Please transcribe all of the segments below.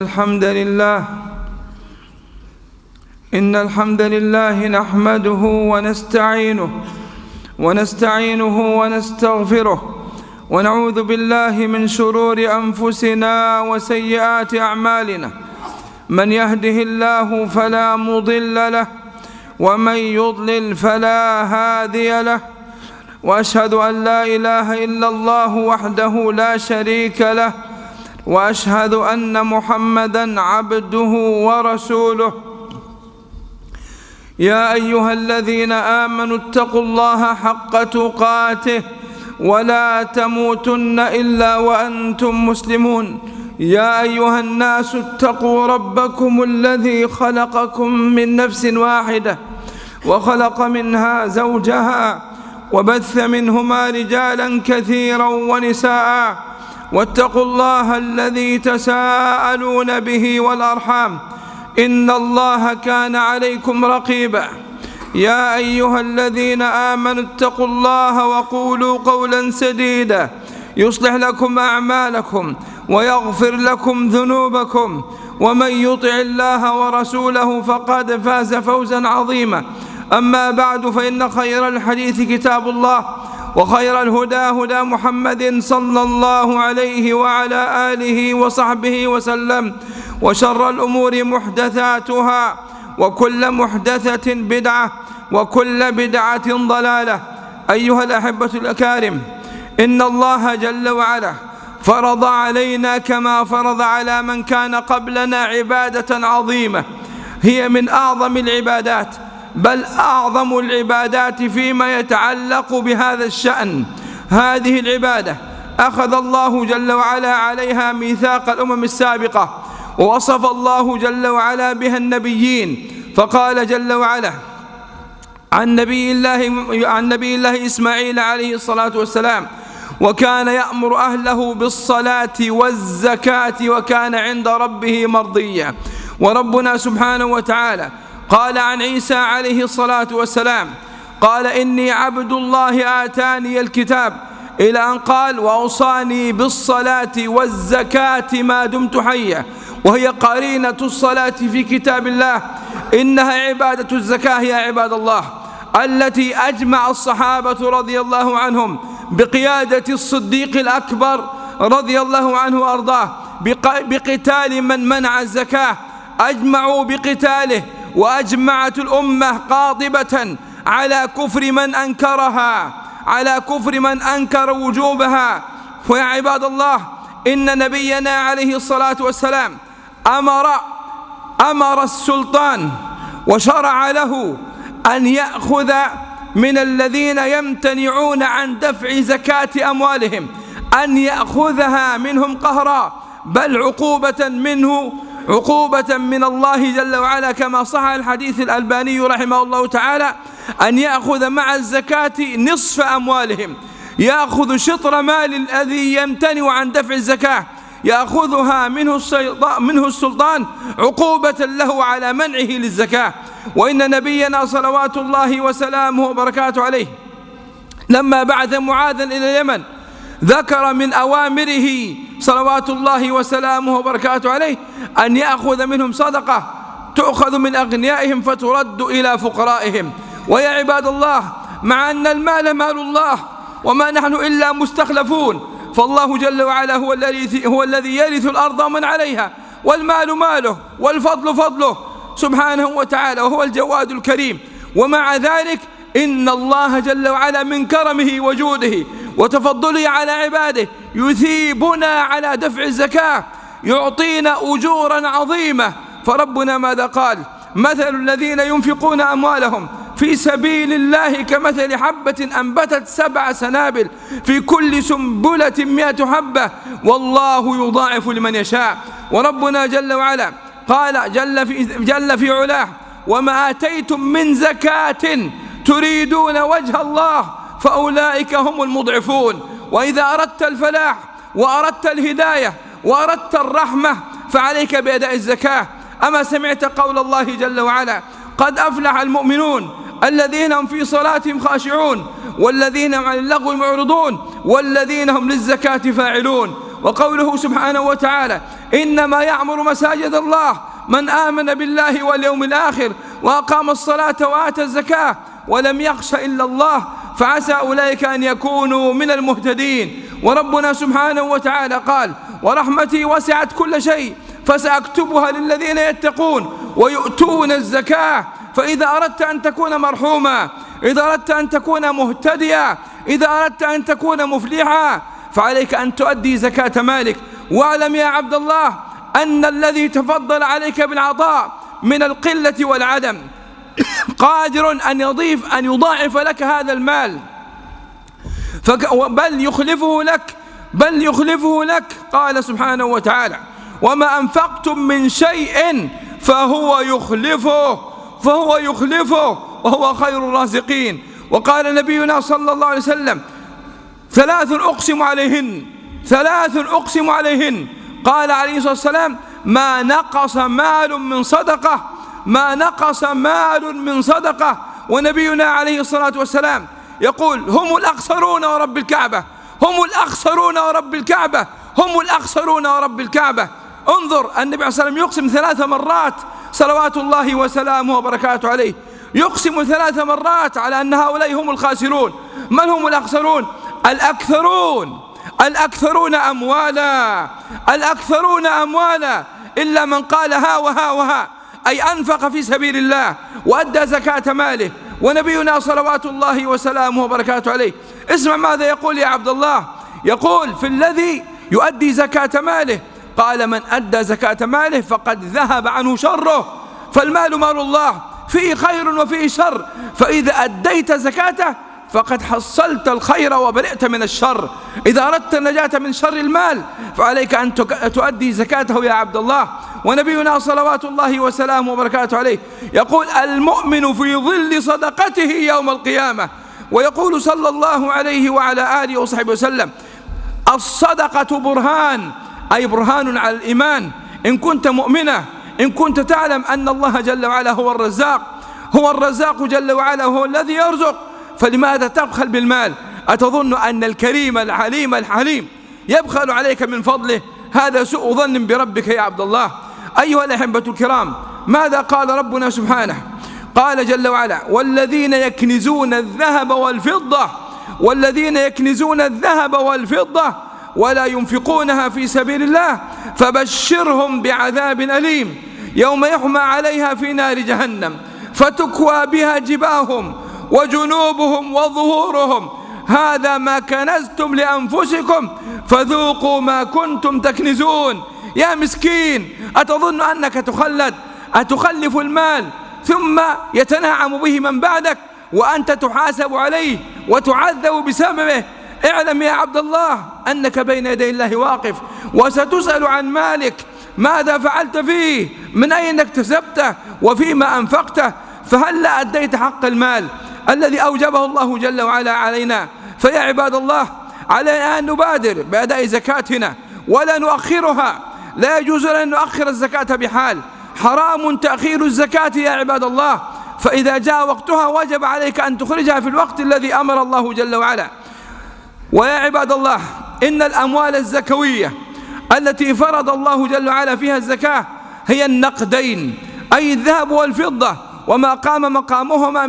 الحمد لله إن الحمد لله نحمده ونستعينه ونستغفره ونعوذ بالله من شرور أنفسنا وسيئات أعمالنا. من يهده الله فلا مضل له ومن يضلل فلا هادي له، وأشهد أن لا إله إلا الله وحده لا شريك له، وأشهد أن محمدًا عبده ورسوله. يا أيها الذين آمنوا اتقوا الله حق تقاته ولا تموتن إلا وأنتم مسلمون. يا أيها الناس اتقوا ربكم الذي خلقكم من نفس واحدة وخلق منها زوجها وبث منهما رجالا كثيرا ونساء، واتقوا الله الذي تساءلون به والأرحام إن الله كان عليكم رقيبا. يا أيها الذين آمنوا اتقوا الله وقولوا قولا سديدا يصلح لكم أعمالكم ويغفر لكم ذنوبكم، ومن يطع الله ورسوله فقد فاز فوزا عظيما. أما بعد، فإن خير الحديث كتاب الله، وخير الهدى هدى محمد صلى الله عليه وعلى آله وصحبه وسلم، وشر الأمور محدثاتها، وكل محدثة بدعة، وكل بدعة ضلالة. أيها الأحبة الأكارم، إن الله جل وعلا فرض علينا كما فرض على من كان قبلنا عبادة عظيمة، هي من أعظم العبادات، بل أعظم العبادات فيما يتعلق بهذا الشأن. هذه العبادة أخذ الله جل وعلا عليها ميثاق الأمم السابقة، ووصف الله جل وعلا بها النبيين، فقال جل وعلا عن نبي الله إسماعيل عليه الصلاة والسلام: وكان يأمر أهله بالصلاة والزكاة وكان عند ربه مرضيا. وربنا سبحانه وتعالى قال عن عيسى عليه الصلاة والسلام: قال إني عبد الله آتاني الكتاب، إلى أن قال: وأوصاني بالصلاة والزكاة ما دمت حيا، وهي قرينة الصلاة في كتاب الله. إنها عبادة الزكاة يا عباد الله التي أجمع الصحابة رضي الله عنهم بقيادة الصديق الأكبر رضي الله عنه وأرضاه بقتال من منع الزكاة. أجمعوا بقتاله، وأجمعت الأمة قاطبة على كفر من أنكرها، على كفر من أنكر وجوبها. ويا عباد الله، إن نبينا عليه الصلاة والسلام أمر السلطان وشرع له أن يأخذ من الذين يمتنعون عن دفع زكاة أموالهم، أن يأخذها منهم قهرا، بل عقوبة من الله جل وعلا، كما صح الحديث الألباني رحمه الله تعالى: أن يأخذ مع الزكاة نصف أموالهم، يأخذ شطر مال الذي يمتنع عن دفع الزكاة، يأخذها منه السلطان عقوبة له على منعه للزكاة. وإن نبينا صلوات الله وسلامه وبركاته عليه لما بعث معاذا إلى اليمن ذكر من أوامره صلوات الله وسلامه وبركاته عليه أن يأخذ منهم صدقة تؤخذ من أغنيائهم فترد إلى فقرائهم. ويا عباد الله، مع أن المال مال الله وما نحن إلا مستخلفون، فالله جل وعلا هو الذي يرث الأرض ومن عليها، والمال ماله والفضل فضله سبحانه وتعالى، وهو الجواد الكريم. ومع ذلك إن الله جل وعلا من كرمه وجوده وتفضله على عباده يثيبنا على دفع الزكاة، يعطينا أجورا عظيمة. فربنا ماذا قال؟ مثل الذين ينفقون أموالهم في سبيل الله كمثل حبة أنبتت 7 سنابل في كل سنبلة 100 حبة والله يضاعف لمن يشاء. وربنا جل وعلا قال جل في علاه: وما آتيتم من زكاة تريدون وجه الله فأولئك هم المضعفون. وإذا أردت الفلاح وأردت الهداية وأردت الرحمة فعليك بأداء الزكاة. أما سمعت قول الله جل وعلا: قد أفلح المؤمنون الذين هم في صلاتهم خاشعون والذين عن اللغو معرضون والذين هم للزكاة فاعلون. وقوله سبحانه وتعالى: إنما يعمر مساجد الله من آمن بالله واليوم الآخر وأقام الصلاة وآتى الزكاة ولم يخش إلا الله فعسى أولئك أن يكونوا من المهتدين. وربنا سبحانه وتعالى قال: ورحمتي وسعت كل شيء فسأكتبها للذين يتقون ويؤتون الزكاة. فإذا أردت أن تكون مرحوما، إذا أردت أن تكون مهتديا، إذا أردت أن تكون مفلحا، فعليك أن تؤدي زكاة مالك. واعلم يا عبد الله أن الذي تفضل عليك بالعطاء من القلة والعدم قادر أن يضاعف لك هذا المال، بل يخلفه لك. قال سبحانه وتعالى: وما أنفقتم من شيء فهو يخلفه وهو خير الرازقين. وقال نبينا صلى الله عليه وسلم: ثلاث أقسم عليهن قال عليه الصلاة والسلام: ما نقص مال من صدقة. ونبينا عليه الصلاة والسلام يقول: هم الأخسرون ورب الكعبة. انظر، النبي عليه الصلاة والسلام يقسم 3 مرات صلوات الله وسلامه وبركاته عليه، يقسم 3 مرات على أن هؤلاء هم الخاسرون. من هم الأخسرون؟ الأكثرون أموالا إلا من قال ها وها، أي أنفق في سبيل الله وأدى زكاة ماله. ونبينا صلوات الله وسلامه وبركاته عليه اسمع ماذا يقول يا عبد الله. يقول في الذي يؤدي زكاة ماله، قال: من أدى زكاة ماله فقد ذهب عنه شره. فالمال مال الله، فيه خير وفيه شر، فإذا أديت زكاته فقد حصلت الخير وبرئت من الشر. إذا أردت النجاة من شر المال فعليك أن تؤدي زكاته يا عبد الله. ونبينا صلوات الله وسلامه وبركاته عليه يقول: المؤمن في ظل صدقته يوم القيامة. ويقول صلى الله عليه وعلى آله وصحبه وسلم: الصدقة برهان، أي برهان على الإيمان. إن كنت مؤمنة، إن كنت تعلم أن الله جل وعلا هو الرزاق جل وعلا، هو الذي يرزق، فلماذا تبخل بالمال؟ أتظن أن الكريم الحليم يبخل عليك من فضله؟ هذا سوء ظن بربك يا عبد الله. أيها الأحبة الكرام، ماذا قال ربنا سبحانه؟ قال جل وعلا: والذين يكنزون الذهب والفضة ولا ينفقونها في سبيل الله فبشرهم بعذاب أليم يوم يحمى عليها في نار جهنم فتكوى بها جباههم وجنوبهم وظهورهم هذا ما كنزتم لأنفسكم فذوقوا ما كنتم تكنزون. يا مسكين، أتظن أنك أتخلف المال ثم يتنعم به من بعدك وأنت تحاسب عليه وتعذب بسببه؟ اعلم يا عبد الله أنك بين يدي الله واقف وستسأل عن مالك، ماذا فعلت فيه؟ من أين اكتسبته؟ وفيما أنفقته؟ فهل أديت حق المال الذي أوجبه الله جل وعلا علينا؟ فيا عباد الله، علينا أن نبادر بأداء زكاتنا ولا نؤخرها. لا يجوز لنا أن نؤخر الزكاة بحال، حرام تأخير الزكاة يا عباد الله. فإذا جاء وقتها وجب عليك أن تخرجها في الوقت الذي أمر الله جل وعلا. ويا عباد الله، إن الأموال الزكوية التي فرض الله جل وعلا فيها الزكاة هي النقدين، أي الذهب والفضة وما قام مقامهما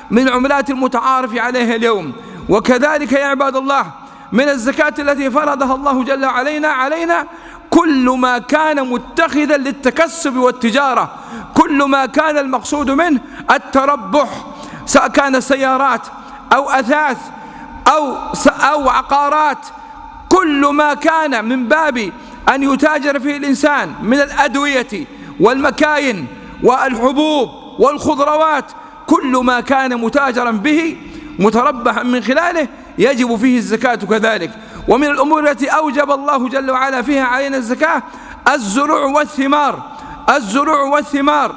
من العملات المتعارف عليها اليوم. وكذلك يا عباد الله، من الزكاة التي فرضها الله جل وعلا علينا كل ما كان متخذا للتكسب والتجارة، كل ما كان المقصود منه التربح، سواء كان سيارات أو أثاث أو عقارات، كل ما كان من باب أن يتاجر فيه الإنسان من الأدوية والمكاين والحبوب والخضروات، كل ما كان متاجرا به متربحا من خلاله يجب فيه الزكاة كذلك. ومن الأمور التي أوجب الله جل وعلا فيها علينا الزكاة الزروع والثمار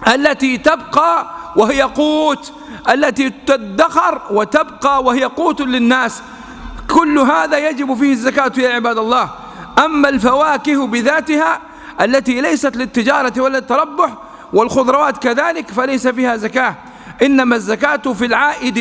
التي تبقى وهي قوت، التي تدخر وتبقى وهي قوت للناس، كل هذا يجب فيه الزكاة يا عباد الله. أما الفواكه بذاتها التي ليست للتجارة ولا التربح والخضروات كذلك فليس فيها زكاة، إنما الزكاة في العائد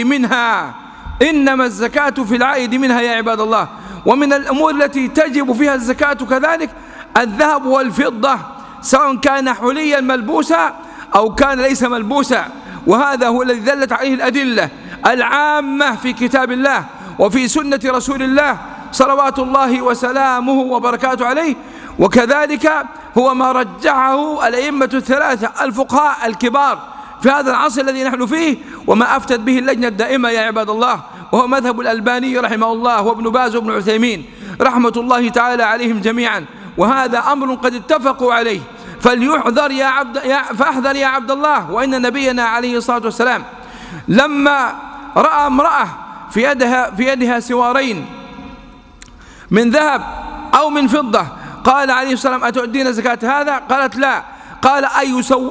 منها، يا عباد الله. ومن الأمور التي تجب فيها الزكاة كذلك الذهب والفضة، سواء كان حليا ملبوسا أو كان ليس ملبوسا، وهذا هو الذي دلت عليه الأدلة العامة في كتاب الله وفي سنة رسول الله صلوات الله وسلامه وبركاته عليه. وكذلك هو ما رجعه الأئمة الثلاثة الفقهاء الكبار في هذا العصر الذي نحن فيه، وما أفتت به اللجنة الدائمة يا عباد الله، وهو مذهب الألباني رحمه الله وابن باز وابن عثيمين رحمة الله تعالى عليهم جميعا. وهذا أمر قد اتفقوا عليه، فاحذر يا عبد الله. وإن نبينا عليه الصلاة والسلام لما رأى امرأة في يدها سوارين من ذهب أو من فضة قال عليه السلام: أتؤدين زكاة هذا؟ قالت: لا. قال: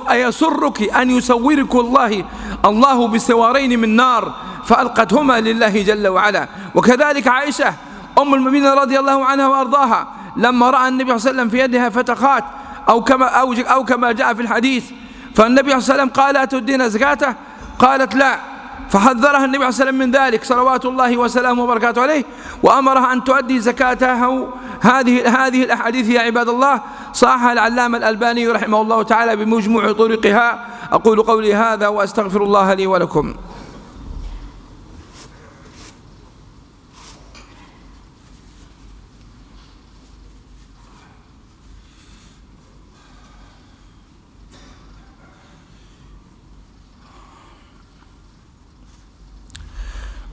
أيسرك أن يسورك الله بسوارين من نار؟ فألقتهما لله جل وعلا. وكذلك عائشة أم المؤمنين رضي الله عنها وأرضاها لما رأى النبي صلى الله عليه وسلم في يدها فتخات أو كما جاء في الحديث، فالنبي صلى الله عليه وسلم قال: أتؤدين زكاته؟ قالت: لا. فحذرها النبي صلى الله عليه وسلم من ذلك صلوات الله وسلامه وبركاته عليه، وأمرها أن تؤدي زكاتها. هذه الأحاديث يا عباد الله صححها العلامة الألباني رحمه الله تعالى بمجموع طرقها. أقول قولي هذا وأستغفر الله لي ولكم.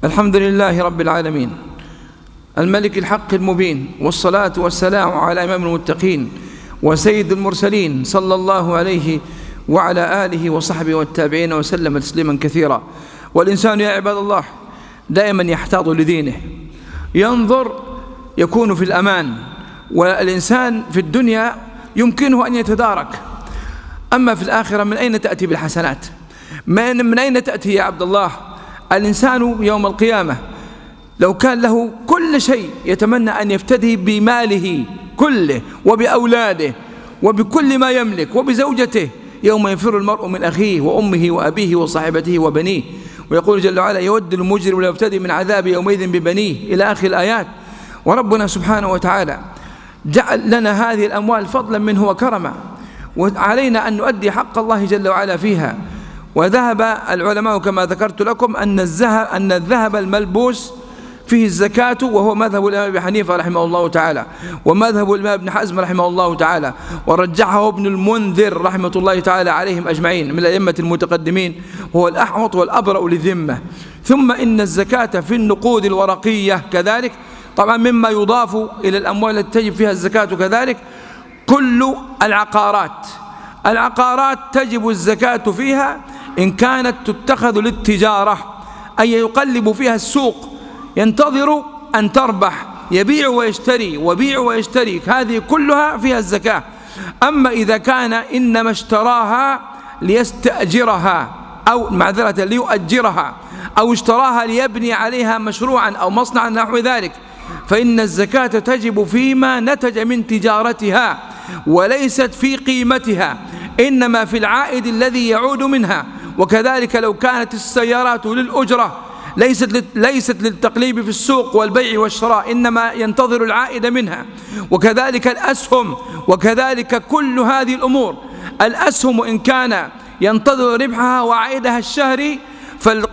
الحمد لله رب العالمين الملك الحق المبين، والصلاة والسلام على إمام المتقين وسيد المرسلين صلى الله عليه وعلى آله وصحبه والتابعين وسلم تسليما كثيرا. والإنسان يا عباد الله دائما يحتاط لدينه، ينظر يكون في الأمان، والإنسان في الدنيا يمكنه أن يتدارك، أما في الآخرة من أين تأتي بالحسنات؟ من أين تأتي يا عبد الله؟ الإنسان يوم القيامة لو كان له كل شيء يتمنى أن يفتدي بماله كله وبأولاده وبكل ما يملك وبزوجته، يوم يفر المرء من أخيه وأمه وأبيه وصاحبته وبنيه، ويقول جل وعلا: يود المجرم لا يفتدي من عذاب يومئذ ببنيه، إلى آخر الآيات. وربنا سبحانه وتعالى جعل لنا هذه الأموال فضلا منه وكرما، وعلينا أن نؤدي حق الله جل وعلا فيها. وذهب العلماء كما ذكرت لكم أن الذهب الملبوس فيه الزكاة، وهو مذهب الإمام أبي حنيفة رحمه الله تعالى، ومذهب الإمام ابن حزم رحمه الله تعالى، ورجحه ابن المنذر رحمة الله تعالى عليهم أجمعين من الأئمة المتقدمين، وهو الأحوط والأبرأ للذمة. ثم إن الزكاة في النقود الورقية كذلك طبعا مما يضاف إلى الأموال التي تجب فيها الزكاة كذلك كل العقارات تجب الزكاة فيها إن كانت تتخذ للتجارة، أي يقلب فيها السوق ينتظر أن تربح، يبيع ويشتري، هذه كلها فيها الزكاة. أما إذا كان إنما اشتراها ليستأجرها أو معذرة ليؤجرها، أو اشتراها ليبني عليها مشروعا أو مصنعا نحو ذلك، فإن الزكاة تجب فيما نتج من تجارتها، وليست في قيمتها، إنما في العائد الذي يعود منها. وكذلك لو كانت السيارات للأجرة ليست للتقليب في السوق والبيع والشراء، إنما ينتظر العائد منها. وكذلك الأسهم، وكذلك كل هذه الأمور. الأسهم إن كان ينتظر ربحها وعائدها الشهري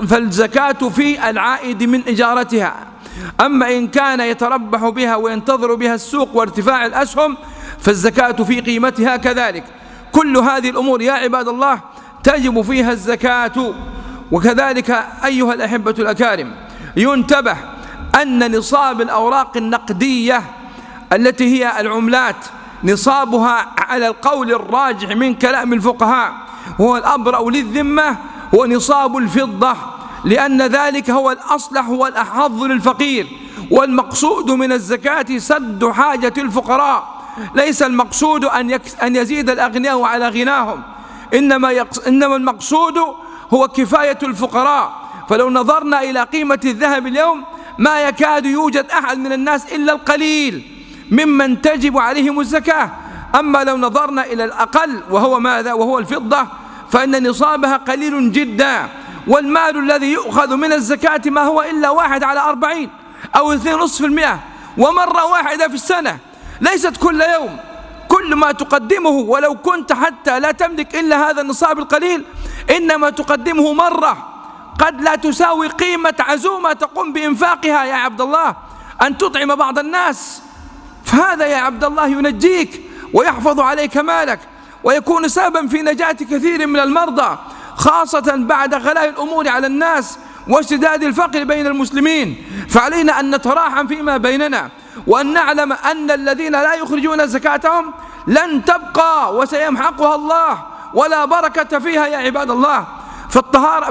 فالزكاة في العائد من إجارتها. أما إن كان يتربح بها وينتظر بها السوق وارتفاع الأسهم فالزكاة في قيمتها كذلك. كل هذه الأمور يا عباد الله تجب فيها الزكاة. وكذلك أيها الأحبة الأكارم ينتبه أن نصاب الأوراق النقدية التي هي العملات نصابها على القول الراجح من كلام الفقهاء هو الأبرأ للذمة هو نصاب الفضة، لأن ذلك هو الأصلح والأحظ للفقير. والمقصود من الزكاة سد حاجة الفقراء، ليس المقصود أن يزيد الأغنياء على غناهم، إنما المقصود هو كفاية الفقراء. فلو نظرنا إلى قيمة الذهب اليوم ما يكاد يوجد أحد من الناس إلا القليل ممن تجب عليهم الزكاة. أما لو نظرنا إلى الأقل وهو ماذا؟ وهو الفضة، فإن نصابها قليل جدا، والمال الذي يؤخذ من الزكاة ما هو إلا 1/40 أو 2.5%، ومرة واحدة في السنة، ليست كل يوم. كل ما تقدمه ولو كنت حتى لا تملك إلا هذا النصاب القليل، إنما تقدمه مرة قد لا تساوي قيمة عزومة تقوم بإنفاقها يا عبد الله، أن تطعم بعض الناس، فهذا يا عبد الله ينجيك ويحفظ عليك مالك، ويكون سببا في نجاة كثير من المرضى، خاصة بعد غلاء الأمور على الناس واشتداد الفقر بين المسلمين. فعلينا أن نتراحم فيما بيننا، وأن نعلم أن الذين لا يخرجون زكاتهم لن تبقى وسيمحقها الله ولا بركة فيها يا عباد الله.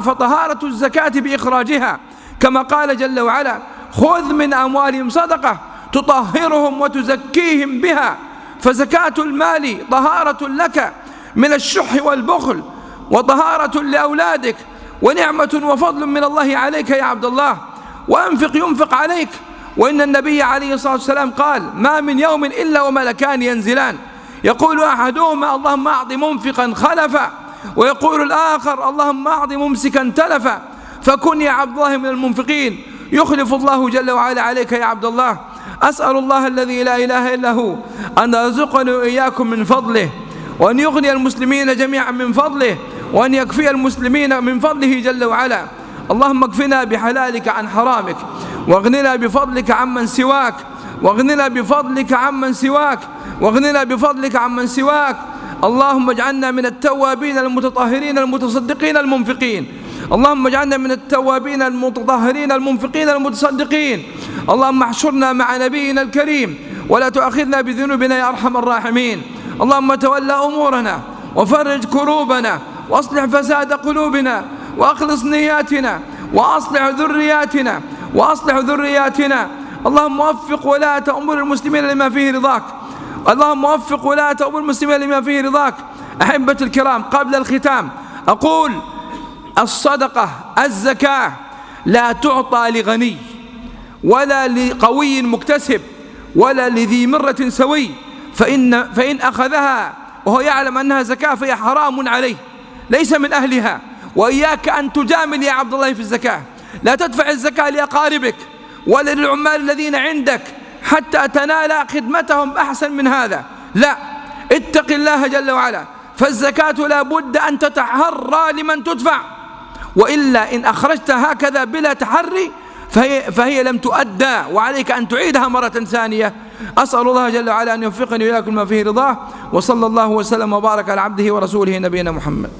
فطهارة الزكاة بإخراجها، كما قال جل وعلا: خذ من أموالهم صدقة تطهرهم وتزكيهم بها. فزكاة المال طهارة لك من الشح والبخل، وطهارة لأولادك، ونعمة وفضل من الله عليك يا عبد الله. وأنفق ينفق عليك، وإن النبي عليه الصلاة والسلام قال: ما من يوم إلا وملكان ينزلان، يقول أحدهما: اللهم أعط منفقا خلفا، ويقول الآخر: اللهم أعط ممسكا تلفا. فكن يا عبد الله من المنفقين، يخلف الله جل وعلا عليك يا عبد الله. أسأل الله الذي لا إله إلا هو أن يرزقني وإياكم من فضله، وأن يغني المسلمين جميعا من فضله، وأن يكفي المسلمين من فضله جل وعلا. اللهم اكفنا بحلالك عن حرامك، واغننا بفضلك عمن سواك، واغننا بفضلك عمن سواك، واغننا بفضلك عمن سواك. اللهم اجعلنا من التوابين المتطهرين المتصدقين المنفقين. اللهم اجعلنا من التوابين المتطهرين المنفقين المتصدقين. اللهم احشرنا مع نبينا الكريم، ولا تؤاخذنا بذنوبنا يا أرحم الراحمين. اللهم تولى أمورنا، وفرج كروبنا، واصلح فساد قلوبنا، وأخلص نياتنا، وأصلح ذرياتنا. اللهم وفق ولاة أمور المسلمين لما فيه رضاك. اللهم وفق ولاة أمور المسلمين لما فيه رضاك. أحبة الكرام، قبل الختام أقول: الصدقة، الزكاة لا تعطى لغني، ولا لقوي مكتسب، ولا لذي مرة سوي، فإن أخذها وهو يعلم أنها زكاة فهي حرام عليه، ليس من أهلها. وإياك أن تجامل يا عبد الله في الزكاة. لا تدفع الزكاة لأقاربك ولا للعمال الذين عندك حتى تنال خدمتهم أحسن من هذا، لا، اتق الله جل وعلا. فالزكاة لا بد أن تتحرى لمن تدفع، وإلا إن أخرجت هكذا بلا تحري فهي لم تؤدى، وعليك أن تعيدها مرة ثانية. أسأل الله جل وعلا أن يوفقني وإياكم ما فيه رضاه، وصلى الله وسلم وبارك على عبده ورسوله نبينا محمد.